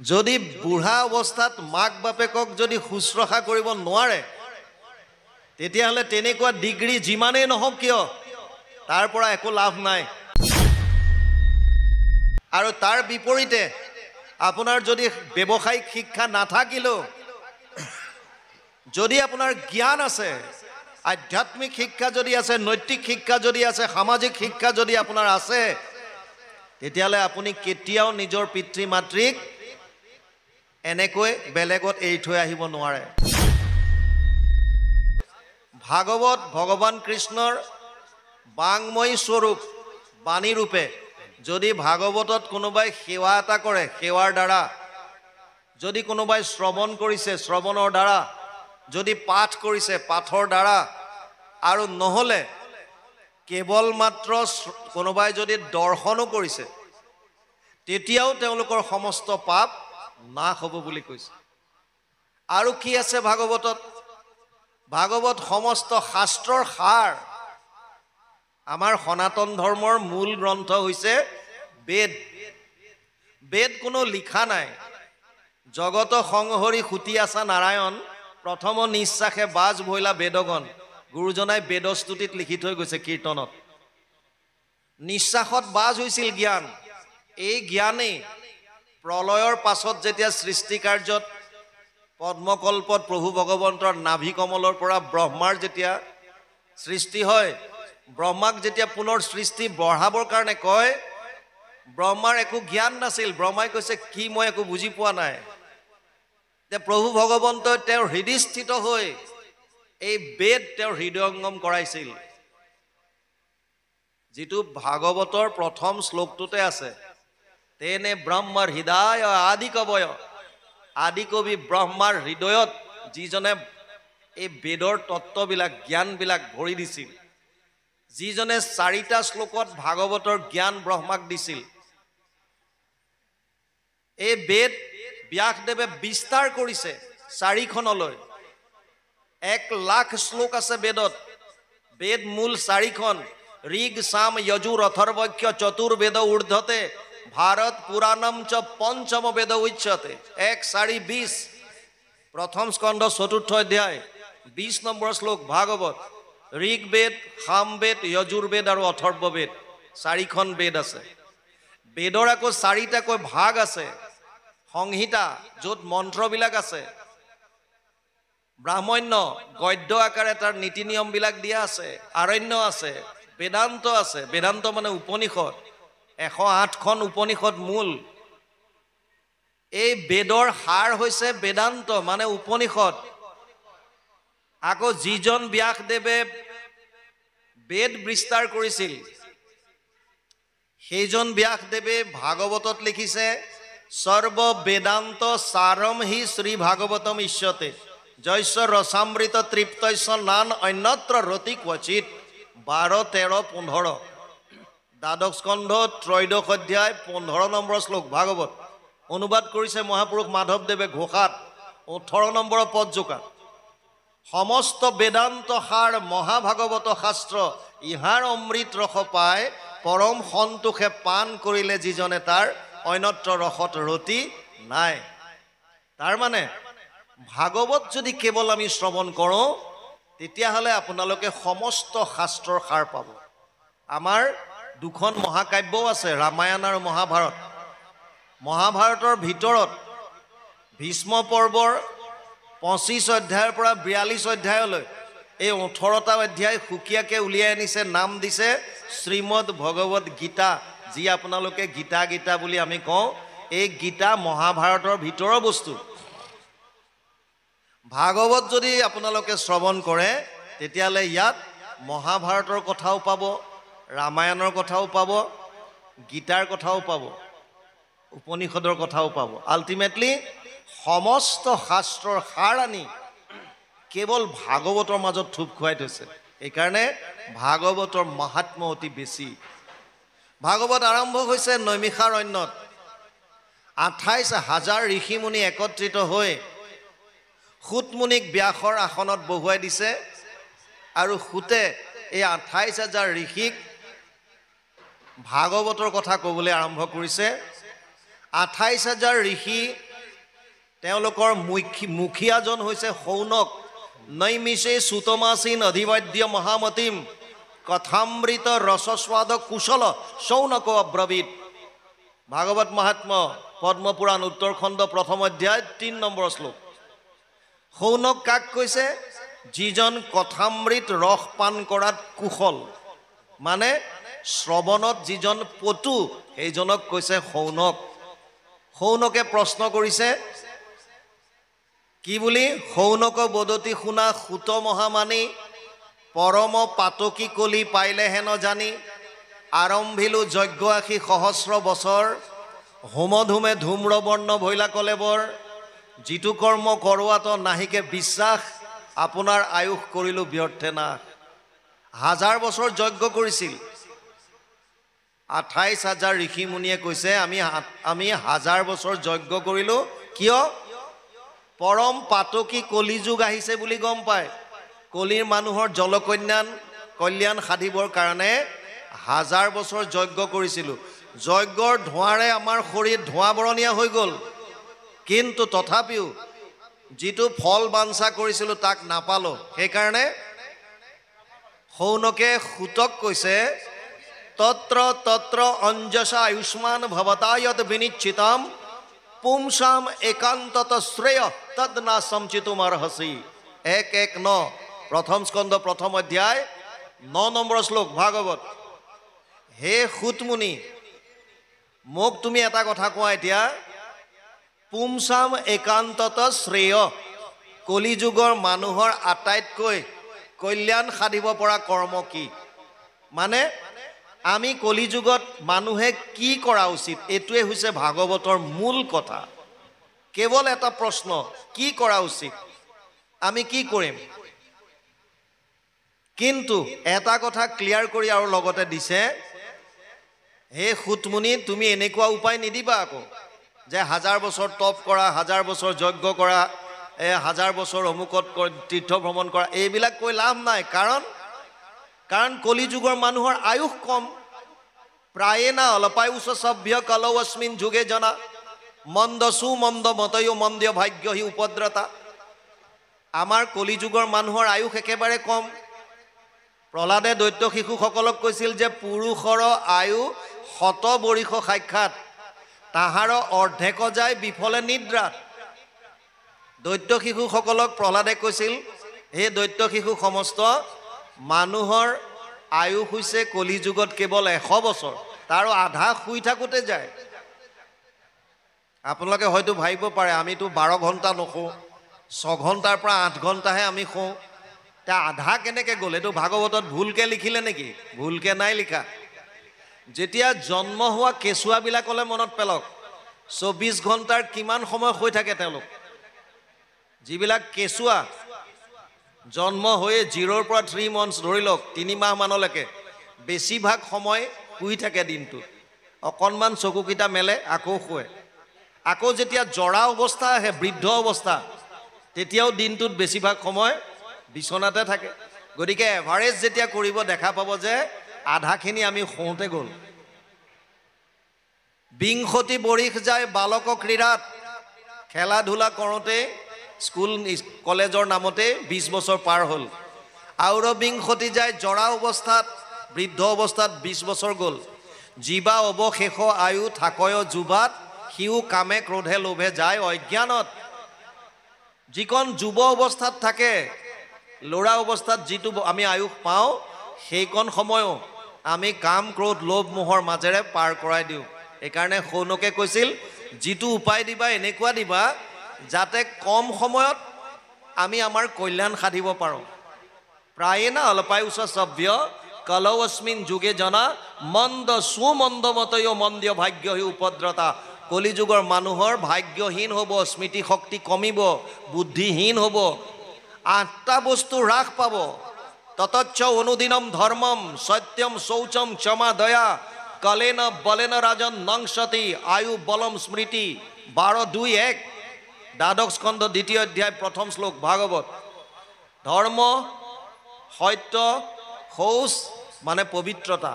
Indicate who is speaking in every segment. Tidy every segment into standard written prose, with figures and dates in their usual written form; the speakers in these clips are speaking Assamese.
Speaker 1: যদি বুঢ়া অৱস্থাত মাক বাপেকক যদি শুশ্ৰূষা কৰিব নোৱাৰে তেতিয়াহ'লে তেনেকুৱা ডিগ্ৰী যিমানেই নহওক কিয় তাৰ পৰা একো লাভ নাই। আৰু তাৰ বিপৰীতে আপোনাৰ যদি ব্যৱসায়িক শিক্ষা নাথাকিলেও যদি আপোনাৰ জ্ঞান আছে, আধ্যাত্মিক শিক্ষা যদি আছে, নৈতিক শিক্ষা যদি আছে, সামাজিক শিক্ষা যদি আপোনাৰ আছে, তেতিয়াহ'লে আপুনি কেতিয়াও নিজৰ পিতৃ মাতৃক এনেকৈ বেলেগত এৰি থৈ আহিব নোৱাৰে। ভাগৱত ভগৱান কৃষ্ণৰ বাংময়ী স্বৰূপ বাণী ৰূপে যদি ভাগৱতত কোনোবাই সেৱা এটা কৰে, সেৱাৰ দ্বাৰা যদি কোনোবাই শ্ৰৱণ কৰিছে, শ্ৰৱণৰ দ্বাৰা যদি পাঠ কৰিছে, পাঠৰ দ্বাৰা, আৰু নহ'লে কেৱল মাত্ৰ কোনোবাই যদি দৰ্শনো কৰিছে, তেতিয়াও তেওঁলোকৰ সমস্ত পাপ নাশ হ'ব বুলি কৈছে। আৰু কি আছে ভাগৱতত? ভাগৱত সমস্ত শাস্ত্ৰৰ সাৰ। আমাৰ সনাতন ধৰ্মৰ মূল গ্ৰন্থ হৈছে বেদ। বেদ কোনো লিখা নাই। জগত সংহৰি সুতি আছা নাৰায়ণ, প্ৰথম নিশ্বাসে বাজ ভৈলা বেদগণ। গুৰুজনাই বেদস্তুতিত লিখি থৈ গৈছে কীৰ্তনত। নিশ্বাসত বাজ হৈছিল জ্ঞান। এই জ্ঞানেই প্ৰলয়ৰ পাছত যেতিয়া সৃষ্টি কাৰ্যত পদ্মকল্পত প্ৰভু ভগৱন্তৰ নাভি কমলৰ পৰা ব্ৰহ্মাৰ যেতিয়া সৃষ্টি হয়, ব্ৰহ্মাক যেতিয়া পুনৰ সৃষ্টি বঢ়াবৰ কাৰণে কয়, ব্ৰহ্মাৰ একো জ্ঞান নাছিল। ব্ৰহ্মাই কৈছে কি মই একো বুজি পোৱা নাই। যে প্ৰভু ভগৱন্তই তেওঁৰ হৃদয়স্থিত হৈ এই বেদ তেওঁৰ হৃদয়ংগম কৰাইছিল, যিটো ভাগৱতৰ প্ৰথম শ্লোকটোতে আছে। তেনে ব্ৰহ্মাৰ হৃদয় আদি কবয়। আদি কবি ব্ৰহ্মাৰ হৃদয়ত যিজনে এই বেদৰ তত্ত্ববিলাক, জ্ঞানবিলাক ভৰি দিছিল, যিজনে 4টা শ্লোকত ভাগৱতৰ জ্ঞান ব্ৰহ্মাক দিছিল, এই বেদ ব্যাসদেৱে বিস্তাৰ কৰিছে 4খনলৈ। 1,00,000 শ্লোক আছে বেদত। বেদ মূল 4খন, ঋগ সাম যজুৰ অথৰ্বক্ষ চতুৰ্বেদ ঊৰ্ধ্বতে ভাৰত পুৰাণম চ পঞ্চম বেদ উচ্যতে। 1,4,20 প্ৰথম স্কন্ধ 4ৰ্থ অধ্যায় 20 নম্বৰ শ্লোক ভাগৱত। ঋগবেদ, সামবেদ, যজুৰ্বেদ আৰু অথৰ্ববেদ 4খন বেদ আছে। বেদৰ আকৌ 4টাকৈ ভাগ আছে। সংহিতা, য'ত মন্ত্ৰবিলাক আছে। ব্ৰাহ্মণ্য, গদ্য আকাৰে তাৰ নীতি নিয়মবিলাক দিয়া আছে। আৰণ্য আছে, বেদান্ত আছে। বেদান্ত মানে উপনিষদ। 108খন উপনিষদ মূল। এই বেদৰ সাৰ হৈছে বেদান্ত মানে উপনিষদ। আকৌ যিজন ব্যাসদেৱে বেদ বিস্তাৰ কৰিছিল, সেইজন ব্যাসদেৱে ভাগৱতত লিখিছে, সৰ্ব বেদান্ত সাৰম হি শ্ৰী ভাগৱতম ইষ্যতে জৈশ্য ৰসামৃত তৃপ্তস্য নান অন্যত্ৰ ৰতি ক্বচিত। 12, 13, 15 দ্বাদশ স্কন্ধ 3য় অধ্যায় 15 নম্বৰ শ্লোক ভাগৱত। অনুবাদ কৰিছে মহাপুৰুষ মাধৱদেৱে ঘোষাত 18 নম্বৰ পদজোকাত। সমস্ত বেদান্ত সাৰ মহাভাগৱত শাস্ত্ৰ, ইহাৰ অমৃত ৰস পায় পৰম সন্তোষে পাণ কৰিলে যিজনে তাৰ অন্যত্ৰ ৰসত ৰতি নাই। তাৰ মানে ভাগৱত যদি কেৱল আমি শ্ৰৱণ কৰোঁ, তেতিয়াহ'লে আপোনালোকে সমস্ত শাস্ত্ৰৰ সাৰ পাব। আমাৰ 2খন মহাকাব্যও আছে, ৰামায়ণ আৰু মহাভাৰত। মহাভাৰতৰ ভিতৰত ভীষ্ম পৰ্বৰ 25 অধ্যায়ৰ পৰা 42 অধ্যায়লৈ এই 18টা অধ্যায় সুকীয়াকৈ উলিয়াই আনিছে, নাম দিছে শ্ৰীমদ ভগৱত গীতা, যি আপোনালোকে গীতা গীতা বুলি আমি কওঁ। এই গীতা মহাভাৰতৰ ভিতৰৰ বস্তু। ভাগৱত যদি আপোনালোকে শ্ৰৱণ কৰে, তেতিয়াহ'লে ইয়াত মহাভাৰতৰ কথাও পাব, ৰামায়ণৰ কথাও পাব, গীতাৰ কথাও পাব, উপনিষদৰ কথাও পাব। আল্টিমেটলি সমস্ত শাস্ত্ৰৰ সাৰ আনি কেৱল ভাগৱতৰ মাজত থুপ খুৱাই থৈছে। এইকাৰণে ভাগৱতৰ মাহাত্ম্য অতি বেছি। ভাগৱত আৰম্ভ হৈছে নৈমিষাৰণ্যত। 28,000 ঋষিমুনি একত্ৰিত হৈ সূতমুনিক ব্যাসৰ আসনত বহুৱাই দিছে, আৰু সূতে এই 28,000 ঋষিক ভাগৱতৰ কথা ক'বলৈ আৰম্ভ কৰিছে। 28,000 ঋষি তেওঁলোকৰ মুখিয়াজন হৈছে শৌনক। নৈমিষে সুতমাসীন অধিবাদ্য মহামতিম কথামৃত ৰসস্বাদ কুশল শৌনক অব্ৰবীত। ভাগৱত মহাত্ম পদ্মপুৰাণ উত্তৰখণ্ড প্ৰথম অধ্যায় ৩ নম্বৰ শ্লোক। শৌনক কাক কৈছে? যিজন কথামৃত ৰস পান কৰাত কুশল, মানে শ্ৰৱণত যিজন পটু, সেইজনক কৈছে শৌনক। শৌনকে প্ৰশ্ন কৰিছে কি বুলি? শৌনক বদতি শুনা সুত মহামানী পৰম পাতকী কলি পাইলে হেন জানি আৰম্ভিলো যজ্ঞ আশী সহস্ৰ বছৰ হোমধুমে ধূম্ৰবৰ্ণ ভৈলা কলেবৰ যিটো কৰ্ম কৰোৱাত নাহিকে বিশ্বাস আপোনাৰ আয়ুস কৰিলো ব্যৰ্থে নাশ। 1000 বছৰ যজ্ঞ কৰিছিল। 28,000 ঋষি মুনিয়ে কৈছে আমি 1000 বছৰ যজ্ঞ কৰিলোঁ। কিয়? পৰম পাতকী কলিযুগ আহিছে বুলি গম পায়। কলিৰ মানুহৰ কল্যাণ সাধিবৰ কাৰণে 1000 বছৰ যজ্ঞ কৰিছিলোঁ। যজ্ঞৰ ধোঁৱাৰে আমাৰ শৰীৰ ধোঁৱা বৰণীয়া হৈ গ'ল, কিন্তু তথাপিও যিটো ফল বাঞ্ছা কৰিছিলোঁ তাক নাপালোঁ। সেইকাৰণে শৌনকে সুতক কৈছে তত্ৰ তত্ৰ অঞ্জসা আয়ুষ্মান ভৱতায়ত বিনিশ্চিতাম পুংসাম একান্তত শ্ৰেয় তদ না সমচিতুমৰ্হসি। 1:1-9 প্ৰথম স্কন্ধ প্ৰথম অধ্যায় 9 নম্বৰ শ্লোক ভাগৱত। হে সুতমুনি, মোক তুমি এটা কথা কোৱা এতিয়া। পুংসাম একান্তত শ্ৰেয়, কলিযুগৰ মানুহৰ আটাইতকৈ কল্যাণ সাধিব পৰা কৰ্ম কি? মানে আমি কলিযুগত মানুহে কি কৰা উচিত, এইটোৱে হৈছে ভাগৱতৰ মূল কথা। কেৱল এটা প্ৰশ্ন, কি কৰা উচিত, আমি কি কৰিম? কিন্তু এটা কথা ক্লিয়াৰ কৰি আৰু লগতে দিছে, হে সুতমুনি, তুমি এনেকুৱা উপায় নিদিবা আকৌ যে 1000 বছৰ তপ কৰা, 1000 বছৰ যজ্ঞ কৰা, 1000 বছৰ অমুকত তীৰ্থ ভ্ৰমণ কৰা, এইবিলাক কৈ লাভ নাই। কাৰণ কলিযুগৰ মানুহৰ আয়ুস কম। প্ৰায়ে না অলপায়ুষ সভ্য কলৌ অস্মিন যুগে জনা মন্দ সুমন্দ মতয় মন্দ্য ভাগ্য হি উপদ্ৰতা। আমাৰ কলিযুগৰ মানুহৰ আয়ুস একেবাৰে কম। প্ৰহ্লাদে দৈত্য শিশুসকলক কৈছিল যে পুৰুষৰ আয়ু 100 বৰিষ সাক্ষাৎ, তাহাৰ অৰ্ধেক যায় বিফলে নিদ্ৰাত। দৈত্য শিশুসকলক প্ৰহ্লাদে কৈছিল, হে দৈত্য শিশু সমস্ত, মানুহৰ আয়ুস হৈছে কলিযুগত কেৱল 100 বছৰ, তাৰো আধা শুই থাকোঁতে যায়। আপোনালোকে হয়তো ভাবিব পাৰে আমিতো 12 ঘণ্টা নুশুওঁ, 6 ঘণ্টাৰ পৰা 8 ঘণ্টাহে আমি শুওঁ, এতিয়া আধা কেনেকৈ গ'ল? এইটো ভাগৱতত ভুলকৈ লিখিলে নেকি? ভুলকৈ নাই লিখা। যেতিয়া জন্ম হোৱা কেঁচুৱাবিলাকলৈ মনত পেলাওক, 24 ঘণ্টাৰ কিমান সময় শুই থাকে তেওঁলোক। যিবিলাক কেঁচুৱা জন্ম হৈয়ে 0ৰ পৰা 3 months ধৰি লওক 3 মাহমানলৈকে বেছিভাগ সময় শুই থাকে দিনটোত। অকণমান চকুকেইটা মেলে আকৌ শুৱে। আকৌ যেতিয়া জৰা অৱস্থা আহে, বৃদ্ধ অৱস্থা, তেতিয়াও দিনটোত বেছিভাগ সময় বিচনাতে থাকে। গতিকে এভাৰেজ যেতিয়া কৰিব দেখা পাব যে আধাখিনি আমি শুওঁতে গ'ল। 20 বৰিষ যায় বালক ক্ৰীড়াত, খেলা ধূলা কৰোঁতে স্কুল কলেজৰ নামতে 20 বছৰ পাৰ হ'ল। আৰু 20 যায় জৰা অৱস্থাত, বৃদ্ধ অৱস্থাত 20 বছৰ গ'ল। জীৱা অৱশেষ আয়ু থাকয় যুৱাত সিও কামে ক্ৰোধে লোভে যায় অজ্ঞানত। যিকণ যুৱ অৱস্থাত থাকে, ল'ৰা অৱস্থাত যিটো আমি আয়ুস পাওঁ, সেইকণ সময়ো আমি কাম ক্ৰোধ লোভ মোহৰ মাজেৰে পাৰ কৰাই দিওঁ। এইকাৰণে শৌনকে কৈছিল যিটো উপায় দিবা এনেকুৱা দিবা যাতে কম সময়ত আমি আমাৰ কল্যাণ সাধিব পাৰোঁ। প্ৰায়ে না অলপায়ুষ সভ্য কলৌ অস্মিন যুগে জনা মন্দ সুমন্দ মতয় মন্দ্য ভাগ্য হি উপদ্ৰতা। কলিযুগৰ মানুহৰ ভাগ্যহীন হ'ব, স্মৃতি শক্তি কমিব, বুদ্ধিহীন হ'ব, 8টা বস্তু হ্ৰাস পাব। ততচ্চ অনুদিনম ধৰ্মম সত্যম শৌচম ক্ষমা দয়া কলেন বলেন ৰাজন নংসতি আয়ু বলম স্মৃতি। 12:2-1 দ্বাদশ স্কন্ধ 2য় অধ্যায় 1ম শ্লোক ভাগৱত। ধৰ্ম, সত্য, শৌচ মানে পবিত্ৰতা।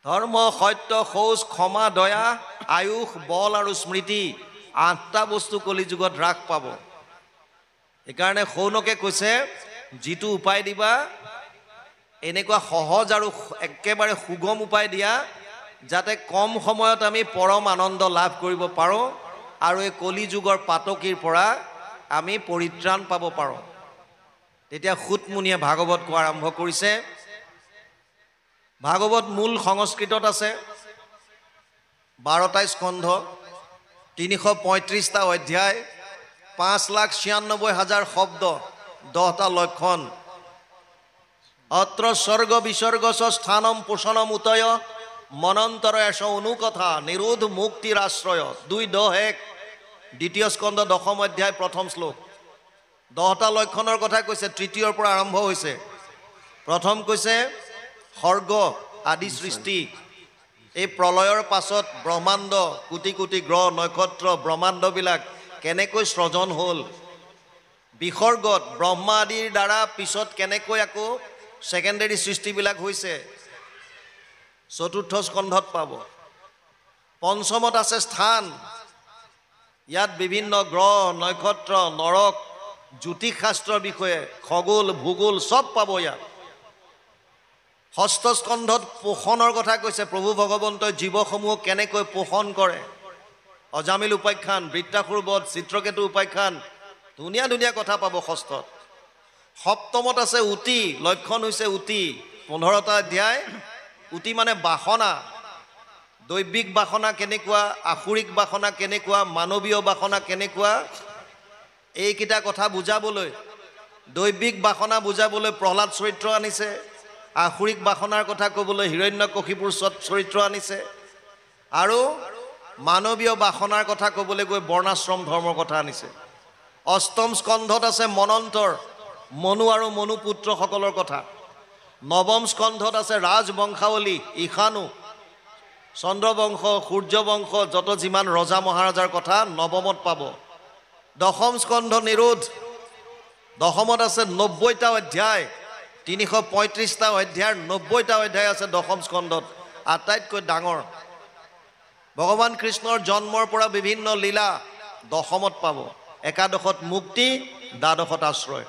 Speaker 1: ধৰ্ম, সত্য, শৌচ, ক্ষমা, দয়া, আয়ুস, বল আৰু স্মৃতি 8টা বস্তু কলিযুগত হ্ৰাস পাব। সেইকাৰণে সৌনকে কৈছে যিটো উপায় দিবা এনেকুৱা সহজ আৰু একেবাৰে সুগম উপায় দিয়া যাতে কম সময়ত আমি পৰম আনন্দ লাভ কৰিব পাৰোঁ আৰু এই কলিযুগৰ পাতকীৰ পৰা আমি পৰিত্ৰাণ পাব পাৰোঁ। তেতিয়া সুতমুনিয়ে ভাগৱত কোৱা আৰম্ভ কৰিছে। ভাগৱত মূল সংস্কৃতত আছে, 12টা স্কন্ধ, 335টা অধ্যায়, 5,96,000 শব্দ, 10টা লক্ষণ। অত্ৰ স্বৰ্গ বিসৰ্গস স্থানম পোষণম উতয় মনন্তৰ এশ অনুকথা নিৰোধ মুক্তিৰ আশ্ৰয়। 2:10 দ্বিতীয় স্কন্ধ 10ম অধ্যায় 1ম শ্লোক। 10টা লক্ষণৰ কথা কৈছে, তৃতীয়ৰ পৰা আৰম্ভ হৈছে। প্ৰথম কৈছে স্বৰ্গ আদি সৃষ্টি, এই প্ৰলয়ৰ পাছত ব্ৰহ্মাণ্ড, কোটি কোটি গ্ৰহ নক্ষত্ৰ ব্ৰহ্মাণ্ডবিলাক কেনেকৈ সৃজন হ'ল। বিসৰ্গত ব্ৰহ্মা আদিৰ দ্বাৰা পিছত কেনেকৈ আকৌ ছেকেণ্ডেৰী সৃষ্টিবিলাক হৈছে, 4ৰ্থ স্কন্ধত পাব। পঞ্চমত আছে স্থান, ইয়াত বিভিন্ন গ্ৰহ নক্ষত্ৰ নৰক জ্যোতিষ শাস্ত্ৰৰ বিষয়ে খগোল ভূগোল চব পাব ইয়াত। ষষ্ঠ স্কন্ধত পোষণৰ কথা কৈছে, প্ৰভু ভগৱন্তই জীৱসমূহক কেনেকৈ পোষণ কৰে। অজামিল উপাখ্যান, বৃত্তাসুৰ বধ, চিত্ৰকেতু উপাখ্যান, ধুনীয়া ধুনীয়া কথা পাব ষষ্ঠত। সপ্তমত আছে উতি, লক্ষণ হৈছে উতি, 15টা অধ্যায়। উতি মানে বাসনা, দৈবিক বাসনা কেনেকুৱা, আসুৰিক বাসনা কেনেকুৱা, মানৱীয় বাসনা কেনেকুৱা, এইকেইটা কথা বুজাবলৈ, দৈবিক বাসনা বুজাবলৈ প্ৰহ্লাদ চৰিত্ৰ আনিছে, আসুৰিক বাসনাৰ কথা ক'বলৈ হিৰণ্যকশিপুৰ চৰিত্ৰ আনিছে, আৰু মানৱীয় বাসনাৰ কথা ক'বলৈ গৈ বৰ্ণাশ্ৰম ধৰ্মৰ কথা আনিছে। অষ্টম স্কন্ধত আছে মনন্তৰ, মনু আৰু মনু পুত্ৰসকলৰ কথা। নৱম স্কন্ধত আছে ৰাজবংশাৱলী, ঈশানু, চন্দ্ৰবংশ, সূৰ্যবংশ, যত যিমান ৰজা মহাৰাজাৰ কথা নৱমত পাব। দশম স্কন্ধ নিৰোধ, দশমত আছে 90টা অধ্যায়, 335টা অধ্যায়ৰ 90টা অধ্যায় আছে দশম স্কন্ধত, আটাইতকৈ ডাঙৰ। ভগৱান কৃষ্ণৰ জন্মৰ পৰা বিভিন্ন লীলা দশমত পাব। একাদশত মুক্তি, দ্বাদশত আশ্ৰয়।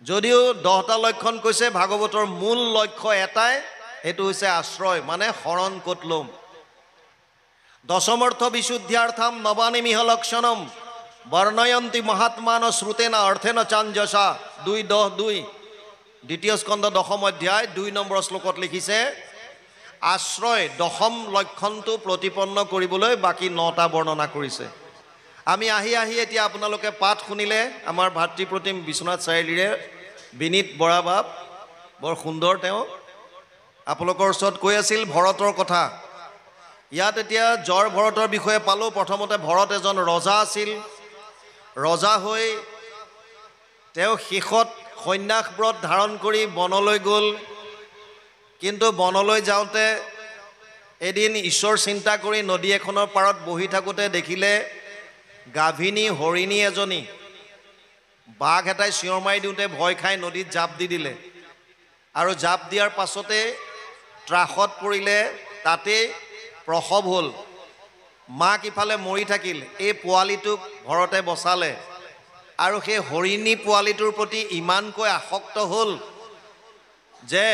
Speaker 1: যদিও 10টা লক্ষণ কৈছে, ভাগৱতৰ মূল লক্ষ্য এটাই, সেইটো হৈছে আশ্ৰয়, মানে শৰণ ক'ত ল'ম। দশমৰ্থ বিশুদ্ধ্যাৰ্থম নবানিমিহ লক্ষণম বৰ্ণয়ন্তি মহাত্মান শ্ৰুতেনা অৰ্থেন চাঞ্জসা। 2:10-2 দ্বিতীয় স্কন্ধ 10ম অধ্যায় 2 নম্বৰ শ্লোকত লিখিছে, আশ্ৰয় দশম লক্ষণটো প্ৰতিপন্ন কৰিবলৈ বাকী 9টা বৰ্ণনা কৰিছে। আমি আহি এতিয়া আপোনালোকে পাঠ শুনিলে, আমাৰ ভাতৃপ্ৰতিম বিশ্বনাথ চাৰিআলিৰে বিনীত বৰা বাপ, বৰ সুন্দৰ, তেওঁ আপোনালোকৰ ওচৰত কৈ আছিল ভৰতৰ কথা। ইয়াত এতিয়া জৰ ভৰতৰ বিষয়ে পালোঁ। প্ৰথমতে ভৰত এজন ৰজা আছিল, ৰজা হৈ তেওঁ শেষত সন্ন্যাস ব্ৰত ধাৰণ কৰি বনলৈ গ'ল। কিন্তু বনলৈ যাওঁতে এদিন ঈশ্বৰ চিন্তা কৰি নদী এখনৰ পাৰত বহি থাকোঁতে দেখিলে গাভিনী হৰিণী এজনী, বাঘ এটাই চিঞৰ মাৰি দিওঁতে ভয় খাই নদীত জাপ দি দিলে, আৰু জাপ দিয়াৰ পাছতে ত্ৰাসত পৰিলে, তাতেই প্ৰসৱ হ'ল। মাক ইফালে মৰি থাকিল, এই পোৱালিটোক ঘৰতে বচালে, আৰু সেই হৰিণী পোৱালিটোৰ প্ৰতি ইমানকৈ আসক্ত হ'ল যে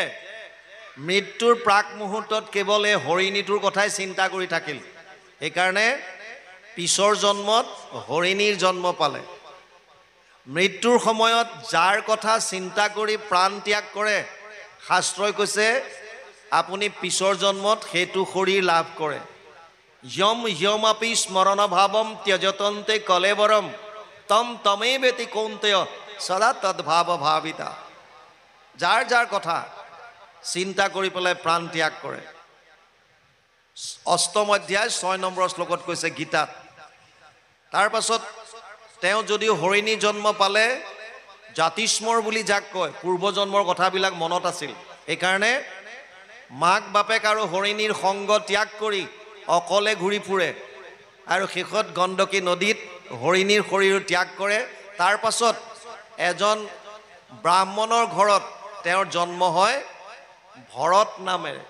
Speaker 1: মৃত্যুৰ প্ৰাক মুহূৰ্তত কেৱল এই হৰিণীটোৰ কথাই চিন্তা কৰি থাকিল। সেইকাৰণে পিছৰ জন্মত হৰিণীৰ জন্ম পালে। মৃত্যুৰ সময়ত যাৰ কথা চিন্তা কৰি প্ৰাণ ত্যাগ কৰে, শাস্ত্ৰই কৈছে আপুনি পিছৰ জন্মত সেইটো শৰীৰ লাভ কৰে। যম যমাপি স্মৰণ ভাৱম ত্যজতন্তে কলেবৰম তম তমে বেতি কৌন্তেয় সদা তদ্ভাৱ ভাবিতা। যাৰ যাৰ কথা চিন্তা কৰি পেলাই প্ৰাণ ত্যাগ কৰে। 8ম অধ্যায় 6 নম্বৰ শ্লোকত কৈছে গীতাত। তাৰ পাছত তেওঁ যদিও হৰিণী জন্ম পালে, জাতিস্মৰ বুলি যাক কয়, পূৰ্বজন্মৰ কথাবিলাক মনত আছিল। সেইকাৰণে মাক বাপেক আৰু হৰিণীৰ সংগ ত্যাগ কৰি অকলে ঘূৰি ফুৰে, আৰু শেষত গণ্ডকী নদীত হৰিণীৰ শৰীৰ ত্যাগ কৰে। তাৰ পাছত এজন ব্ৰাহ্মণৰ ঘৰত তেওঁৰ জন্ম হয় ভৰত নামেৰে,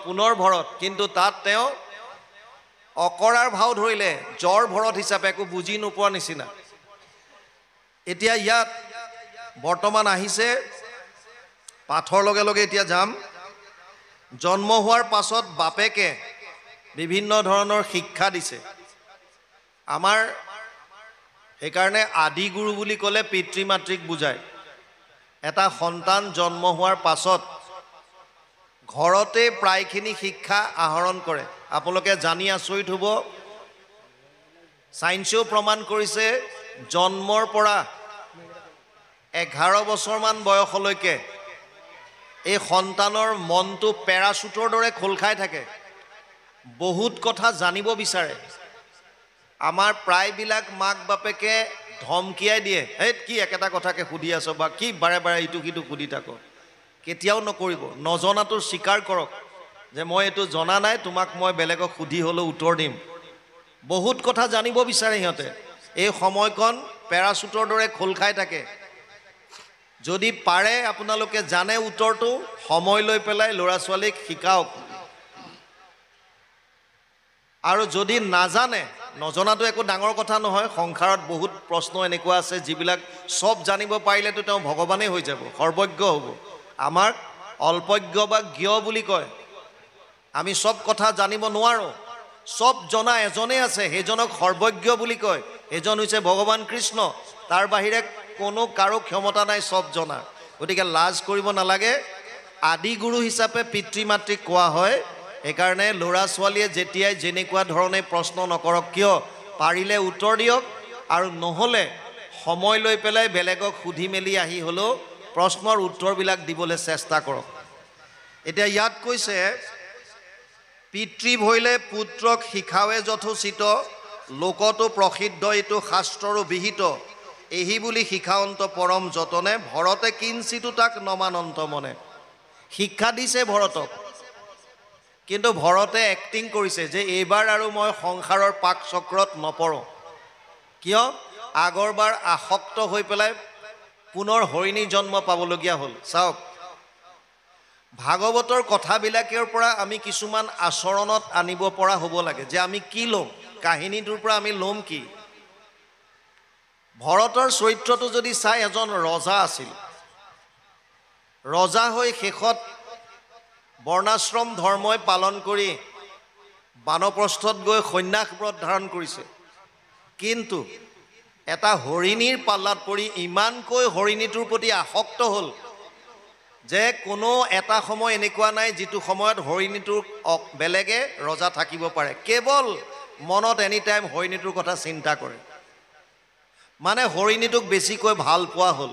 Speaker 1: পুনৰ ভৰত। কিন্তু তাত তেওঁ অকৰাৰ ভাও ধৰিলে জ্বৰ ভৰত হিচাপে একো বুজি নোপোৱা নিচিনা। এতিয়া ইয়াত বৰ্তমান আহিছে পাঠৰ লগে লগে এতিয়া যাম। জন্ম হোৱাৰ পাছত বাপেকে বিভিন্ন ধৰণৰ শিক্ষা দিছে। আমাৰ সেইকাৰণে আদি গুৰু বুলি ক'লে পিতৃ মাতৃক বুজায়। এটা সন্তান জন্ম হোৱাৰ পাছত ঘৰতে প্ৰায়খিনি শিক্ষা আহৰণ কৰে। আপোনালোকে জানি আচৰিত হ'ব, চাইন্সেও প্ৰমাণ কৰিছে জন্মৰ পৰা 11 বছৰমান বয়সলৈকে এই সন্তানৰ মনটো পেৰাচুটৰ দৰে খোল খাই থাকে, বহুত কথা জানিব বিচাৰে। আমাৰ প্ৰায়বিলাক মাক বাপেকে ধমকিয়াই দিয়ে, এই কি একেটা কথাকে সুধি আছ বা কি বাৰে বাৰে ইটো সিটো সুধি থাক। কেতিয়াও নকৰিব, নজনাটো স্বীকাৰ কৰক যে মই এইটো জনা নাই, তোমাক মই বেলেগক সুধি হ'লেও উত্তৰ দিম। বহুত কথা জানিব বিচাৰে সিহঁতে। এই সময়কণ পেৰাচুটৰ দৰে খোল খাই থাকে। যদি পাৰে আপোনালোকে জানে উত্তৰটো, সময় লৈ পেলাই ল'ৰা ছোৱালীক শিকাওক। আৰু যদি নাজানে, নজনাটো একো ডাঙৰ কথা নহয়। সংসাৰত বহুত প্ৰশ্ন এনেকুৱা আছে যিবিলাক চব জানিব পাৰিলেতো তেওঁ ভগৱানেই হৈ যাব, সৰ্বজ্ঞ হ'ব। আমাক অল্পজ্ঞ বা জ্ঞ বুলি কয়। আমি চব কথা জানিব নোৱাৰোঁ। চব জনা এজনেই আছে, সেইজনক সৰ্বজ্ঞ বুলি কয়। এজন হৈছে ভগৱান কৃষ্ণ। তাৰ বাহিৰে কোনো কাৰো ক্ষমতা নাই চব জনা। গতিকে লাজ কৰিব নালাগে। আদি গুৰু হিচাপে পিতৃ মাতৃক কোৱা হয়। সেইকাৰণে ল'ৰা ছোৱালীয়ে যেতিয়াই যেনেকুৱা ধৰণে প্ৰশ্ন নকৰক কিয়, পাৰিলে উত্তৰ দিয়ক, আৰু নহ'লে সময় লৈ পেলাই বেলেগক সুধি মেলি আহি হ'লেও প্ৰশ্নৰ উত্তৰবিলাক দিবলৈ চেষ্টা কৰক। এতিয়া ইয়াত কৈছে, পিতৃ ভৈলে পুত্ৰক শিখাৱে যথোচিত, লোকতো প্ৰসিদ্ধ এইটো শাস্ত্ৰৰো বিহিত। এহি বুলি শিখাৱন্ত পৰম যতনে, ভৰতে কিঞ্চিতো তাক নমানন্ত মনে। শিক্ষা দিছে ভৰতক, কিন্তু ভৰতে এক্টিং কৰিছে যে এইবাৰ আৰু মই সংসাৰৰ পাক চক্ৰত নপৰোঁ। কিয়? আগৰবাৰ আসক্ত হৈ পেলাই পুনৰ হৰিণী জন্ম পাবলগীয়া হ'ল। চাওক, ভাগৱতৰ কথাবিলাকৰ পৰা আমি কিছুমান আচৰণত আনিব পৰা হ'ব লাগে যে আমি কি ল'ম, কাহিনীটোৰ পৰা আমি ল'ম কি। ভৰতৰ চৰিত্ৰটো যদি চাই, এজন ৰজা আছিল। ৰজা হৈ শেষত বৰ্ণাশ্ৰম ধৰ্মই পালন কৰি বানপ্ৰস্থত গৈ সন্ন্যাস ব্ৰত ধাৰণ কৰিছে। কিন্তু এটা হৰিণীৰ পাল্লাত পৰি ইমানকৈ হৰিণীটোৰ প্ৰতি আসক্ত হ'ল যে কোনো এটা সময় এনেকুৱা নাই যিটো সময়ত হৰিণীটোৰ বেলেগে ৰজা থাকিব পাৰে। কেৱল মনত এনি টাইম হৰিণীটোৰ কথা চিন্তা কৰে। মানে হৰিণীটোক বেছিকৈ ভাল পোৱা হ'ল।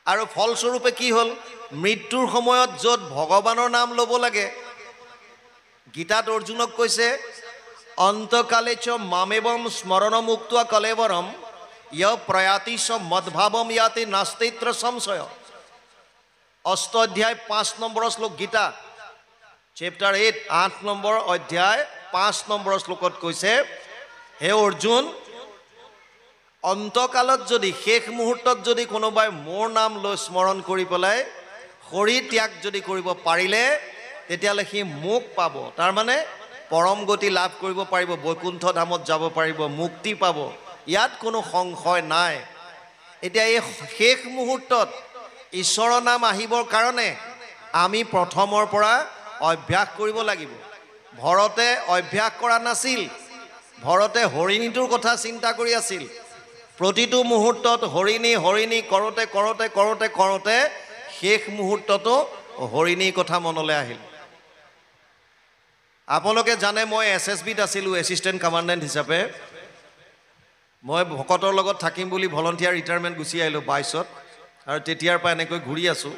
Speaker 1: আৰু ফলস্বৰূপে কি হ'ল, মৃত্যুৰ সময়ত য'ত ভগৱানৰ নাম ল'ব লাগে, গীতাত অৰ্জুনক কৈছে, অন্তকালে চ মামেবম স্মৰণম উক্ত্বা কলেবৰম য় প্ৰয়াতি চ মদভাৱম ইয়াতে নাস্তিত্ৰ সংশয়। 8 অধ্যায় 5 নম্বৰ শ্লোক, গীতা চেপ্টাৰ 8 8 নম্বৰ অধ্যায় 5 নম্বৰ শ্লোকত কৈছে, হে অৰ্জুন, অন্তকালত যদি, শেষ মুহূৰ্তত যদি কোনোবাই মোৰ নাম লৈ স্মৰণ কৰি পেলাই শৰীৰ ত্যাগ যদি কৰিব পাৰিলে, তেতিয়াহ'লে সি মোক পাব। তাৰমানে পৰম গতি লাভ কৰিব পাৰিব, বৈকুণ্ঠ ধামত যাব পাৰিব, মুক্তি পাব। ইয়াত কোনো সংশয় নাই। এতিয়া এই শেষ মুহূৰ্তত ঈশ্বৰৰ নাম আহিবৰ কাৰণে আমি প্ৰথমৰ পৰা অভ্যাস কৰিব লাগিব। ভৰতে অভ্যাস কৰা নাছিল। ভৰতে হৰিণীটোৰ কথা চিন্তা কৰি আছিল। প্ৰতিটো মুহূৰ্তত হৰিণী হৰিণী কৰোঁতে কৰোঁতে কৰোঁতে কৰোঁতে শেষ মুহূৰ্ততো হৰিণীৰ কথা মনলৈ আহিল। আপোনালোকে জানে মই SSBত আছিলোঁ, এছিষ্টেণ্ট কমাণ্ডেণ্ট হিচাপে। মই ভকতৰ লগত থাকিম বুলি ভলণ্টিয়াৰ ৰিটায়াৰমেণ্ট গুচি আহিলোঁ 22ত, আৰু তেতিয়াৰ পৰা এনেকৈ ঘূৰি আছোঁ।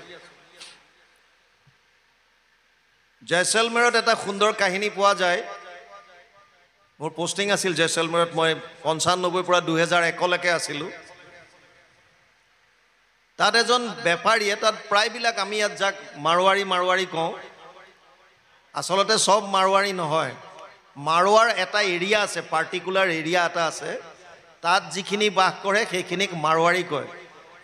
Speaker 1: জয়ছলমেৰত এটা সুন্দৰ কাহিনী পোৱা যায়। মোৰ পোষ্টিং আছিল জয়ছলমেৰত, মই 95 পৰা 2001লৈকে আছিলোঁ। তাত এজন বেপাৰীয়ে, তাত প্ৰায়বিলাক আমি ইয়াত যাক মাৰোৱাৰী কওঁ, আচলতে চব মাৰোৱাৰী নহয়। মাৰোৱাৰ এটা এৰিয়া আছে, পাৰ্টিকুলাৰ এৰিয়া এটা আছে, তাত যিখিনি বাস কৰে সেইখিনিক মাৰোৱাৰী কয়।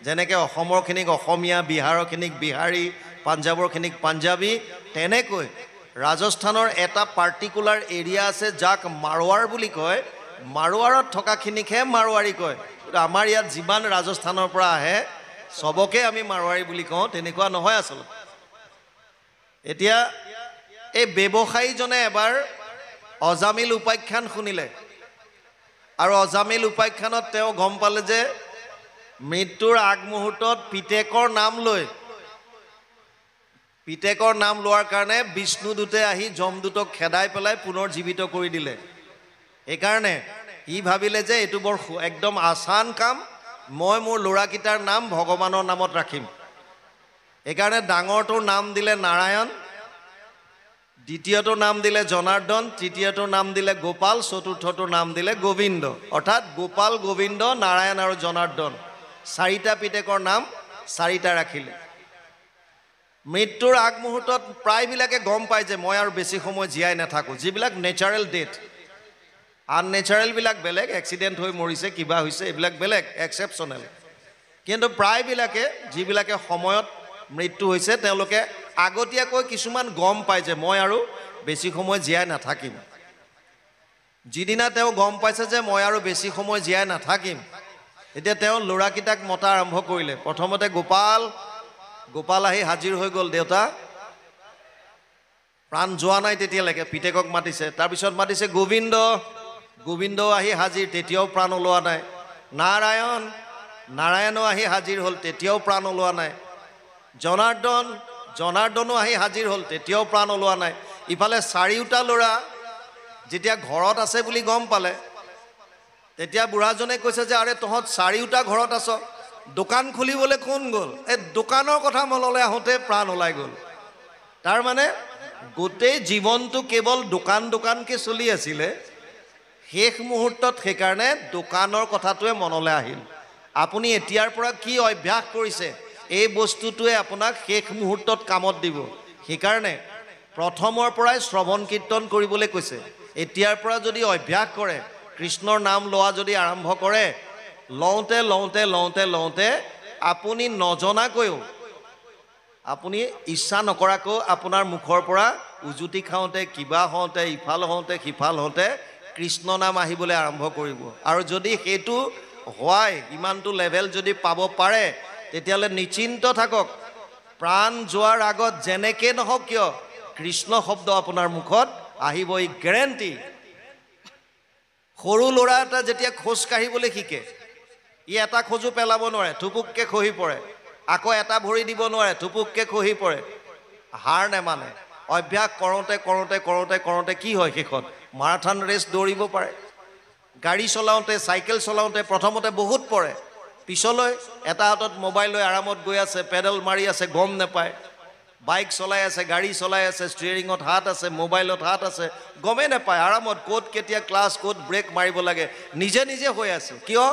Speaker 1: যেনেকৈ অসমৰখিনিক অসমীয়া, বিহাৰৰখিনিক বিহাৰী, পাঞ্জাৱৰখিনিক পাঞ্জাবী, তেনেকৈ ৰাজস্থানৰ এটা পাৰ্টিকুলাৰ এৰিয়া আছে যাক মাৰৱাৰ বুলি কয় মাৰৱাৰত থকাখিনিকহে মাৰৱাৰী কয় কিন্তু আমাৰ ইয়াত যিমান ৰাজস্থানৰ পৰা আহে সবকে আমি মাৰৱাৰী বুলি কওঁ তেনেকুৱা নহয় আচলতে এতিয়া এই ব্যৱসায়ীজনে এবাৰ অজামিল উপাখ্যান শুনিলে আৰু অজামিল উপাখ্যানত তেওঁ গম পালে যে মৃত্যুৰ আগমুহূৰ্তত পিতেকৰ নাম লোৱাৰ কাৰণে বিষ্ণুদূতে আহি যমদূতক খেদাই পেলাই পুনৰ জীৱিত কৰি দিলে এইকাৰণে ই ভাবিলে যে এইটো বৰ একদম আসান কাম মই মোৰ ল'ৰাকেইটাৰ নাম ভগৱানৰ নামত ৰাখিম এইকাৰণে ডাঙৰটোৰ নাম দিলে নাৰায়ণ দ্বিতীয়টোৰ নাম দিলে জনাৰ্দন তৃতীয়টোৰ নাম দিলে গোপাল চতুৰ্থটোৰ নাম দিলে গোবিন্দ অৰ্থাৎ গোপাল গোবিন্দ নাৰায়ণ আৰু জনাৰ্দন চাৰিটা পিতেকৰ নাম চাৰিটা ৰাখিলে মৃত্যুৰ আগমুহূৰ্তত প্ৰায়বিলাকে গম পায় যে মই আৰু বেছি সময় জীয়াই নাথাকোঁ যিবিলাক নেচাৰেল ডেথ আননেচাৰেলবিলাক বেলেগ এক্সিডেণ্ট হৈ মৰিছে কিবা হৈছে এইবিলাক বেলেগ এক্সেপশ্যনেল কিন্তু প্ৰায়বিলাকে যিবিলাকে সময়ত মৃত্যু হৈছে তেওঁলোকে আগতীয়াকৈ কিছুমান গম পায় যে মই আৰু বেছি সময় জীয়াই নাথাকিম যিদিনা তেওঁ গম পাইছে যে মই আৰু বেছি সময় জীয়াই নাথাকিম এতিয়া তেওঁ ল'ৰাকেইটাক মতা আৰম্ভ কৰিলে প্ৰথমতে গোপাল আহি হাজিৰ হৈ গ'ল দেউতা প্ৰাণ যোৱা নাই তেতিয়ালৈকে পিতেকক মাতিছে তাৰপিছত মাতিছে গোবিন্দ আহি হাজিৰ তেতিয়াও প্ৰাণ ওলোৱা নাই নাৰায়ণো আহি হাজিৰ হ'ল তেতিয়াও প্ৰাণ ওলোৱা নাই জনাৰ্দনো আহি হাজিৰ হ'ল তেতিয়াও প্ৰাণ ওলোৱা নাই ইফালে চাৰিওটা ল'ৰা যেতিয়া ঘৰত আছে বুলি গম পালে তেতিয়া বুঢ়াজনে কৈছে যে আৰে তহঁত চাৰিওটা ঘৰত আছ দোকান খুলিবলৈ কোন গ'ল এই দোকানৰ কথা মনলৈ আহোঁতে প্ৰাণ ওলাই গ'ল তাৰমানে গোটেই জীৱনটো কেৱল দোকানকৈ চলি আছিলে শেষ মুহূৰ্তত সেইকাৰণে দোকানৰ কথাটোৱে মনলৈ আহিল আপুনি এতিয়াৰ পৰা কি অভ্যাস কৰিছে এই বস্তুটোৱে আপোনাক শেষ মুহূৰ্তত কামত দিব সেইকাৰণে প্ৰথমৰ পৰাই শ্ৰৱণ কীৰ্তন কৰিবলৈ কৈছে এতিয়াৰ পৰা যদি অভ্যাস কৰে কৃষ্ণৰ নাম লোৱা যদি আৰম্ভ কৰে লওঁতে আপুনি নজনাকৈও আপুনি ইচ্ছা নকৰাকৈ আপোনাৰ মুখৰ পৰা উজুতি খাওঁতে কিবা হওঁতে ইফাল হওঁতে সিফাল হওঁতে কৃষ্ণ নাম আহিবলৈ আৰম্ভ কৰিব আৰু যদি সেইটো হয় ইমানটো লেভেল যদি পাব পাৰে তেতিয়াহ'লে নিশ্চিন্ত থাকক প্ৰাণ যোৱাৰ আগত যেনেকৈ নহওক কিয় কৃষ্ণ শব্দ আপোনাৰ মুখত আহিবই গেৰেণ্টি সৰু ল'ৰা এটা যেতিয়া খোজ কাঢ়িবলৈ শিকে ই এটা খোজো পেলাব নোৱাৰে থুপুককৈ খহি পৰে আকৌ এটা ভৰি দিব নোৱাৰে থুপুককৈ খহি পৰে হাৰ নেমানে অভ্যাস কৰোঁতে কি হয় শেষত মাৰাথন ৰেচ দৌৰিব পাৰে গাড়ী চলাওঁতে চাইকেল চলাওঁতে প্ৰথমতে বহুত পৰে পিছলৈ এটা হাতত মোবাইল লৈ আৰামত গৈ আছে পেডেল মাৰি আছে গম নাপায় বাইক চলাই আছে গাড়ী চলাই আছে ষ্টিয়াৰিঙত হাত আছে মোবাইলত হাত আছে গমেই নাপায় আৰামত ক'ত কেতিয়া ক্লাছ ক'ত ব্ৰেক মাৰিব লাগে নিজে হৈ আছে কিয়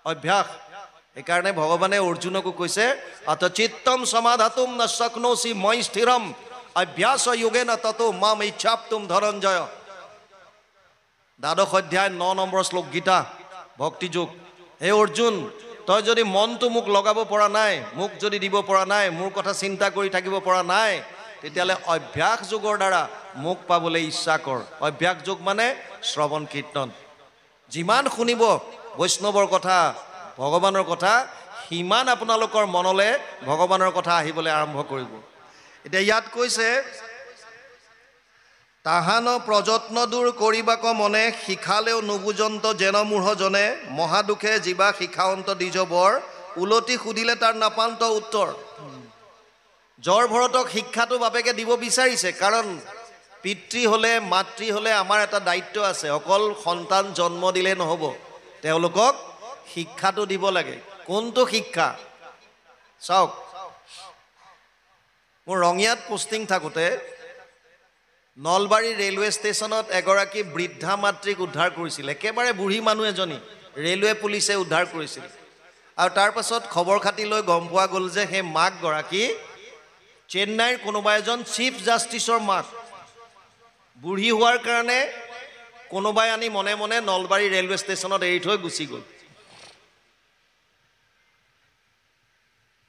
Speaker 1: অভ্যাস সেইকাৰণে ভগৱানে অৰ্জুনকো কৈছে অত চিত্তম সমাধাতুম ন শক্নোসি মই স্থিৰম অভ্যাস যোগেন ততো মাম ইচ্ছাপ্তুম ধনঞ্জয় দ্বাদশ অধ্যায় 9 নম্বৰ শ্লোক গীতা ভক্তি যোগ হে অৰ্জুন তই যদি মনটো মোক লগাব পৰা নাই মোক যদি দিব পৰা নাই মোৰ কথা চিন্তা কৰি থাকিব পৰা নাই তেতিয়াহ'লে অভ্যাস যোগৰ দ্বাৰা মোক পাবলৈ ইচ্ছা কৰ অভ্যাস যোগ মানে শ্ৰৱণ কীৰ্তন যিমান শুনিব বৈষ্ণৱৰ কথা ভগৱানৰ কথা সিমান আপোনালোকৰ মনলৈ ভগৱানৰ কথা আহিবলৈ আৰম্ভ কৰিব এতিয়া ইয়াত কৈছে তাহান প্ৰযত্ন দূৰ কৰিবাক মনে শিখালেও নুবুজন্ত যেন মূঢ়জনে মহাদুখে জীৱা শিখাৱন্ত দ্বিজ বৰ উলটি সুধিলে তাৰ নাপান্ত উত্তৰ জ্বৰ ভৰতক শিক্ষাটো বাপেকে দিব বিচাৰিছে কাৰণ পিতৃ হ'লে মাতৃ হ'লে আমাৰ এটা দায়িত্ব আছে অকল সন্তান জন্ম দিলে নহ'ব তেওঁলোকক শিক্ষাটো দিব লাগে কোনটো শিক্ষা চাওক মোৰ ৰঙিয়াত পোষ্টিং থাকোঁতে নলবাৰী ৰেলৱে ষ্টেচনত এগৰাকী বৃদ্ধা মাতৃক উদ্ধাৰ কৰিছিল একেবাৰে বুঢ়ী মানুহ এজনী ৰেলৱে পুলিচে উদ্ধাৰ কৰিছিল আৰু তাৰ পাছত খবৰ খাতি লৈ গম পোৱা গ'ল যে সেই মাকগৰাকী চেন্নাইৰ কোনোবা এজন চিফ জাষ্টিছৰ মাক বুঢ়ী হোৱাৰ কাৰণে কোনোবাই আনি মনে মনে নলবাৰী ৰেলৱে ষ্টেচনত এৰি থৈ গুচি গ'ল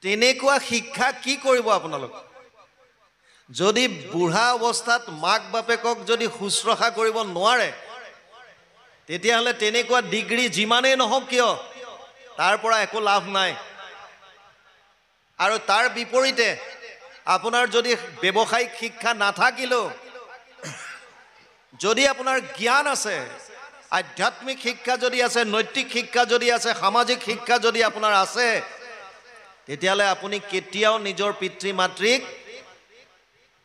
Speaker 1: তেনেকুৱা শিক্ষা কি কৰিব আপোনালোক যদি বুঢ়া অৱস্থাত মাক বাপেকক যদি শুশ্ৰূষা কৰিব নোৱাৰে তেতিয়াহ'লে তেনেকুৱা ডিগ্ৰী যিমানেই নহওক কিয় তাৰ পৰা একো লাভ নাই। আৰু তাৰ বিপৰীতে আপোনাৰ যদি ব্যৱসায়িক শিক্ষা নাথাকিলেও যদি আপোনাৰ জ্ঞান আছে, আধ্যাত্মিক শিক্ষা যদি আছে, নৈতিক শিক্ষা যদি আছে, সামাজিক শিক্ষা যদি আপোনাৰ আছে, তেতিয়াহ'লে আপুনি কেতিয়াও নিজৰ পিতৃ মাতৃক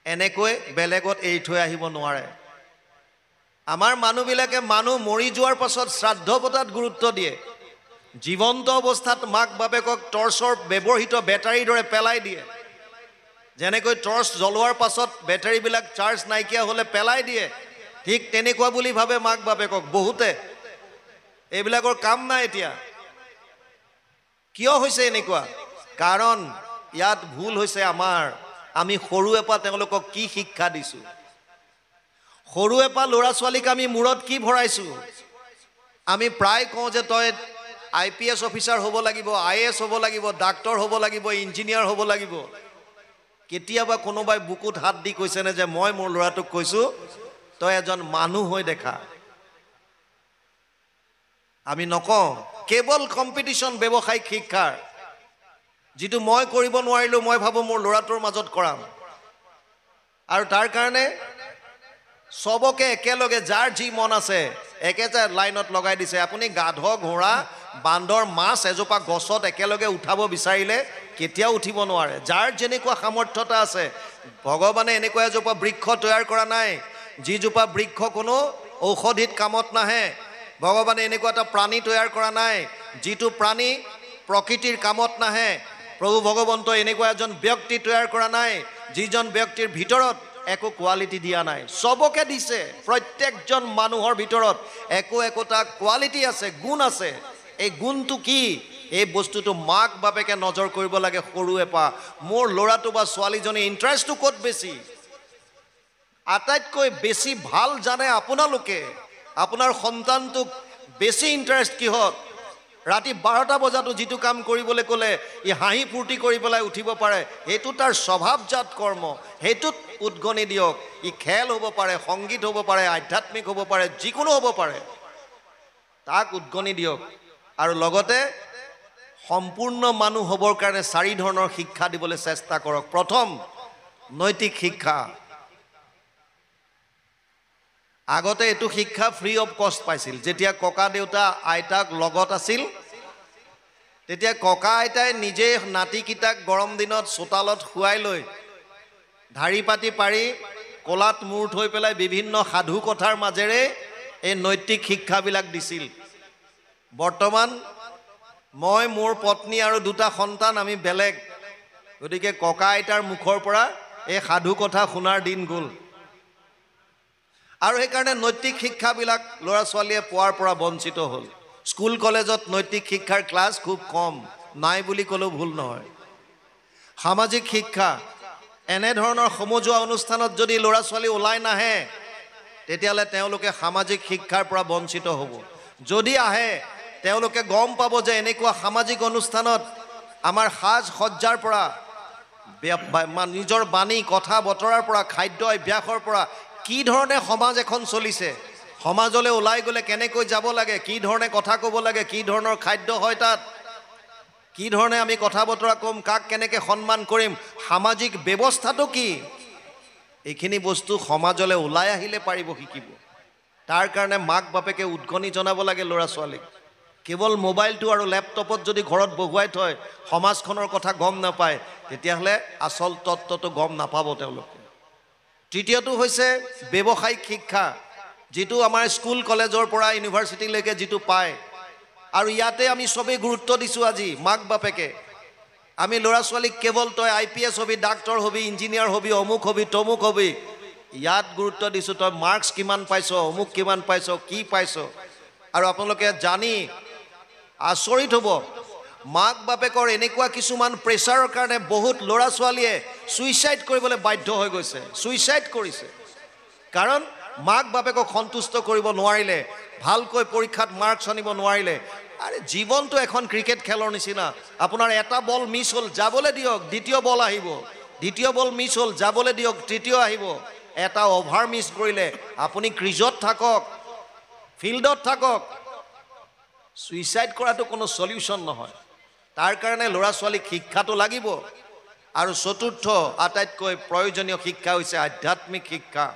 Speaker 1: এনেকৈ বেলেগত এৰি থৈ আহিব নোৱাৰে। আমাৰ মানুহবিলাকে মানুহ মৰি যোৱাৰ পাছত শ্ৰাদ্ধ পতাত গুৰুত্ব দিয়ে। জীৱন্ত অৱস্থাত মাক বাপেকক টৰ্চৰ ব্যৱহৃত বেটাৰীৰ দৰে পেলাই দিয়ে। যেনেকৈ টৰ্চ জ্বলোৱাৰ পাছত বেটাৰীবিলাক চাৰ্জ নাইকিয়া হ'লে পেলাই দিয়ে, ঠিক তেনেকুৱা বুলি ভাবে মাক বাপেকক বহুতে। এইবিলাকৰ কাম নাই এতিয়া। কিয় হৈছে এনেকুৱা? কাৰণ ইয়াত ভুল হৈছে আমাৰ। আমি সৰুৰে পৰা তেওঁলোকক কি শিক্ষা দিছোঁ? সৰুৰে পৰা ল'ৰা ছোৱালীক আমি মূৰত কি ভৰাইছোঁ? আমি প্ৰায় কওঁ যে তই IPS অফিচাৰ হ'ব লাগিব, IAS হ'ব লাগিব, ডাক্তৰ হ'ব লাগিব, ইঞ্জিনিয়াৰ হ'ব লাগিব। কেতিয়াবা কোনোবাই বুকুত হাত দি কৈছেনে যে মই মোৰ ল'ৰাটোক কৈছোঁ তই এজন মানুহ হৈ দেখা? আমি নকওঁ। কেৱল কম্পিটিশ্যন ব্যৱসায়িক শিক্ষাৰ, যিটো মই কৰিব নোৱাৰিলোঁ মই ভাবোঁ মোৰ ল'ৰাটোৰ মাজত কৰাম। আৰু তাৰ কাৰণে চবকে একেলগে যাৰ যি মন আছে একেটা লাইনত লগাই দিছে। আপুনি গাধ, ঘোঁৰা, বান্দৰ, মাছ এজোপা গছত একেলগে উঠাব বিচাৰিলে কেতিয়াও উঠিব নোৱাৰে। যাৰ যেনেকুৱা সামৰ্থ্যতা আছে, ভগৱানে এনেকুৱা এজোপা বৃক্ষ তৈয়াৰ কৰা নাই যিজোপা বৃক্ষ কোনো ঔষধিত কামত নাহে। ভগৱানে এনেকুৱা এটা প্ৰাণী তৈয়াৰ কৰা নাই যিটো প্ৰাণী প্ৰকৃতিৰ কামত নাহে। প্ৰভু ভগৱন্তই এনেকুৱা এজন ব্যক্তি তৈয়াৰ কৰা নাই যিজন ব্যক্তিৰ ভিতৰত একো কোৱালিটি দিয়া নাই। চবকে দিছে। প্ৰত্যেকজন মানুহৰ ভিতৰত একোটা কোৱালিটি আছে, গুণ আছে। এই গুণটো কি? এই বস্তুটো মাক বাপেকে নজৰ কৰিব লাগে সৰুৰে পৰা। মোৰ ল'ৰাটো বা ছোৱালীজনীৰ ইণ্টাৰেষ্টটো ক'ত বেছি? আটাইতকৈ বেছি ভাল জানে আপোনালোকে। আপোনাৰ সন্তানটোক বেছি ইণ্টাৰেষ্ট কিহত? ৰাতি 12টা বজাতো যিটো কাম কৰিবলৈ ক'লে ই হাঁহি ফূৰ্তি কৰি পেলাই উঠিব পাৰে, সেইটো তাৰ স্বভাৱজাত কৰ্ম, সেইটোত উদগনি দিয়ক। ই খেল হ'ব পাৰে, সংগীত হ'ব পাৰে, আধ্যাত্মিক হ'ব পাৰে, যিকোনো হ'ব পাৰে, তাক উদগনি দিয়ক। আৰু লগতে সম্পূৰ্ণ মানুহ হ'বৰ কাৰণে 4 ধৰণৰ শিক্ষা দিবলৈ চেষ্টা কৰক। প্ৰথম, নৈতিক শিক্ষা। আগতে এইটো শিক্ষা ফ্ৰী অফ কষ্ট পাইছিল। যেতিয়া ককা দেউতা আইতাক লগত আছিল তেতিয়া ককা আইতাই নিজে নাতিকেইটাক গৰম দিনত চোতালত শুৱাই লৈ ধাৰি পাতি পাৰি কলাত মূৰ থৈ পেলাই বিভিন্ন সাধু কথাৰ মাজেৰে এই নৈতিক শিক্ষাবিলাক দিছিল। বৰ্তমান মই, মোৰ পত্নী আৰু 2টা সন্তান আমি বেলেগ। গতিকে ককা আইতাৰ মুখৰ পৰা এই সাধু কথা শুনাৰ দিন গ'ল। আৰু সেইকাৰণে নৈতিক শিক্ষাবিলাক ল'ৰা ছোৱালীয়ে পোৱাৰ পৰা বঞ্চিত হ'ল। স্কুল কলেজত নৈতিক শিক্ষাৰ ক্লাছ খুব কম, নাই বুলি ক'লেও ভুল নহয়। সামাজিক শিক্ষা, এনেধৰণৰ সমজুৱা অনুষ্ঠানত যদি ল'ৰা ছোৱালী ওলাই নাহে তেতিয়াহ'লে তেওঁলোকে সামাজিক শিক্ষাৰ পৰা বঞ্চিত হ'ব। যদি আহে তেওঁলোকে গম পাব যে এনেকুৱা সামাজিক অনুষ্ঠানত আমাৰ সাজ সজ্জাৰ পৰা, নিজৰ বাণী কথা বতৰাৰ পৰা, খাদ্য অভ্যাসৰ পৰা কি ধৰণে সমাজ এখন চলিছে, সমাজলৈ ওলাই গ'লে কেনেকৈ যাব লাগে, কি ধৰণে কথা ক'ব লাগে, কি ধৰণৰ খাদ্য হয় তাত, কি ধৰণে আমি কথা বতৰা ক'ম, কাক কেনেকৈ সন্মান কৰিম, সামাজিক ব্যৱস্থাটো কি, এইখিনি বস্তু সমাজলৈ ওলাই আহিলে পাৰিব শিকিব। তাৰ কাৰণে মাক বাপেকে উদগনি জনাব লাগে ল'ৰা ছোৱালীক। কেৱল মোবাইলটো আৰু লেপটপত যদি ঘৰত বহুৱাই থয়, সমাজখনৰ কথা গম নাপায়, তেতিয়াহ'লে আচল তত্ত্বটো গম নাপাব তেওঁলোকে। তৃতীয়টো হৈছে ব্যৱসায়িক শিক্ষা, যিটো আমাৰ স্কুল কলেজৰ পৰা ইউনিভাৰ্চিটিলৈকে যিটো পায়। আৰু ইয়াতে আমি চবেই গুৰুত্ব দিছোঁ আজি মাক বাপেকে। আমি ল'ৰা ছোৱালীক কেৱল তই IPS hobby, doctor hobby, engineer hobby, অমুক হবি, তমুক হবি, ইয়াত গুৰুত্ব দিছোঁ তই মাৰ্কছ কিমান পাইছ, অমুক কিমান পাইছ, কি পাইছ। আৰু আপোনালোকে জানি আচৰিত হ'ব, মাক বাপেকৰ এনেকুৱা কিছুমান প্ৰেছাৰৰ কাৰণে বহুত ল'ৰা ছোৱালীয়ে ছুইচাইড কৰিবলৈ বাধ্য হৈ গৈছে, ছুইচাইড কৰিছে। কাৰণ মাক বাপেকক সন্তুষ্ট কৰিব নোৱাৰিলে, ভালকৈ পৰীক্ষাত মাৰ্কছ আনিব নোৱাৰিলে। আৰে জীৱনটো এখন ক্ৰিকেট খেলৰ নিচিনা। আপোনাৰ এটা বল মিছ হ'ল, যাবলৈ দিয়ক, দ্বিতীয় বল আহিব। দ্বিতীয় বল মিছ হ'ল, যাবলৈ দিয়ক, তৃতীয় আহিব। এটা অভাৰ মিছ কৰিলে আপুনি ক্ৰিজত থাকক, ফিল্ডত থাকক। ছুইচাইড কৰাটো কোনো সলিউশ্যন নহয়। তাৰ কাৰণে ল'ৰা ছোৱালীক শিক্ষাটো লাগিব। আৰু চতুৰ্থ আটাইতকৈ প্ৰয়োজনীয় শিক্ষা হৈছে আধ্যাত্মিক শিক্ষা।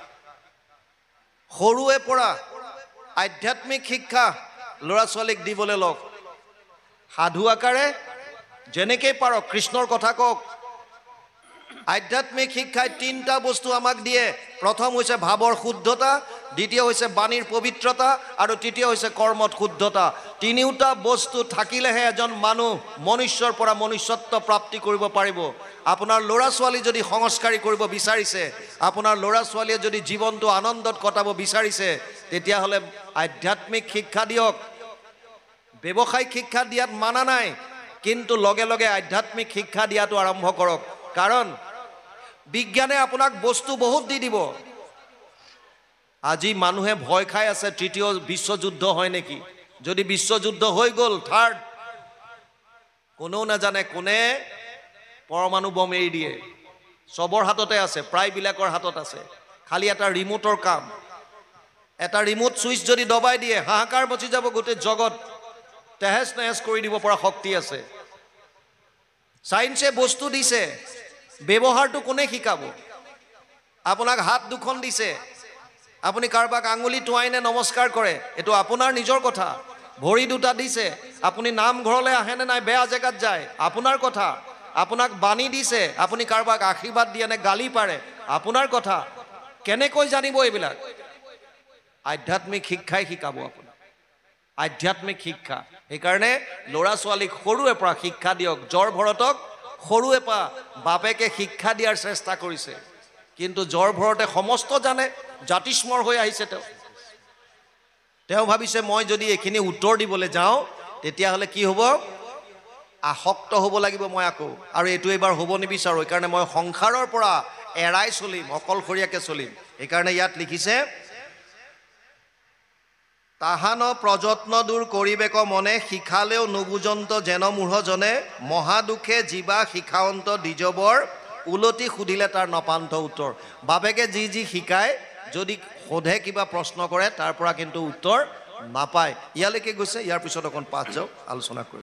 Speaker 1: সৰুৰে পৰা আধ্যাত্মিক শিক্ষা ল'ৰা ছোৱালীক দিবলৈ লওক। সাধু আকাৰে যেনেকৈ পাৰক কৃষ্ণৰ কথা কওক। আধ্যাত্মিক শিক্ষাই তিনিটা বস্তু আমাক দিয়ে। প্ৰথম হৈছে ভাৱৰ শুদ্ধতা, দ্বিতীয় হৈছে বাণীৰ পবিত্ৰতা, আৰু তৃতীয় হৈছে কৰ্মত শুদ্ধতা। তিনিওটা বস্তু থাকিলেহে এজন মানুহ মনুষ্যৰ পৰা মনুষ্যত্ব প্ৰাপ্তি কৰিব পাৰিব। আপোনাৰ ল'ৰা ছোৱালী যদি সংস্কাৰী কৰিব বিচাৰিছে, আপোনাৰ ল'ৰা ছোৱালীয়ে যদি জীৱনটো আনন্দত কটাব বিচাৰিছে, তেতিয়াহ'লে আধ্যাত্মিক শিক্ষা দিয়ক। ব্যৱসায়িক শিক্ষা দিয়াত মানা নাই, কিন্তু লগে লগে আধ্যাত্মিক শিক্ষা দিয়াটো আৰম্ভ কৰক। কাৰণ বিজ্ঞানে আপোনাক বস্তু বহুত দি দিব। আজি মানুহে ভয় খাই আছে তৃতীয় বিশ্বযুদ্ধ হয় নেকি। যদি বিশ্বযুদ্ধ হৈ গ'ল, থাৰ্ড, কোনেও নাজানে কোনে পৰমাণু বম এৰি দিয়ে। চবৰ হাততে আছে, প্ৰায়বিলাকৰ হাতত আছে। খালি এটা ৰিমোটৰ কাম। এটা ৰিমোট ছুইচ যদি দবাই দিয়ে, হাহাকাৰ মচি যাব গোটেই জগত, তেহেজ নেহেজ কৰি দিব পৰা শক্তি আছে। চাইন্সে বস্তু দিছে, ব্যৱহাৰটো কোনে শিকাব? আপোনাক হাত দুখন দিছে, আপুনি কাৰোবাক আঙুলি টোৱাইনে নমস্কাৰ কৰে, এইটো আপোনাৰ নিজৰ কথা। ভৰি দুটা দিছে, আপুনি নামঘৰলৈ আহেনে নাই, বেয়া জেগাত যায়, আপোনাৰ কথা। আপোনাক বাণী দিছে, আপুনি কাৰোবাক আশীৰ্বাদ দিয়ে নে গালি পাৰে, আপোনাৰ কথা। কেনেকৈ জানিব এইবিলাক? আধ্যাত্মিক শিক্ষাই শিকাব আপোনাক, আধ্যাত্মিক শিক্ষা। সেইকাৰণে ল'ৰা ছোৱালীক সৰুৰে পৰা শিক্ষা দিয়ক। জ্বৰ ভৰতক সৰুৰে পৰা বাপেকে শিক্ষা দিয়াৰ চেষ্টা কৰিছে, কিন্তু জ্বৰ ভৰতে সমস্ত জানে, জাতিস্মৰ হৈ আহিছে। তেওঁ ভাবিছে মই যদি এইখিনি উত্তৰ দিবলৈ যাওঁ তেতিয়াহ'লে কি হ'ব? আসক্ত হ'ব লাগিব মই আকৌ, আৰু এইটো এইবাৰ হ'ব নিবিচাৰোঁ। সেইকাৰণে মই সংসাৰৰ পৰা এৰাই চলিম, অকলশৰীয়াকৈ চলিম। সেইকাৰণে ইয়াত লিখিছে, তাহান প্ৰযত্ন দূৰ কৰিবেক মনে, শিখালেও নুবুজন্ত যেন মূঢ়জনে, মহাদুখে জীৱা শিখাৱন্ত দ্বিজবৰ, উলটি সুধিলে তাৰ নপান্ত উত্তৰ। বাপেকে যি যি শিকায়, যদি সোধে কিবা প্ৰশ্ন কৰে, তাৰ পৰা কিন্তু উত্তৰ নাপায়। ইয়ালৈকে গৈছে, ইয়াৰ পিছত অকণ পাঠ যাওক, আলোচনা কৰিম।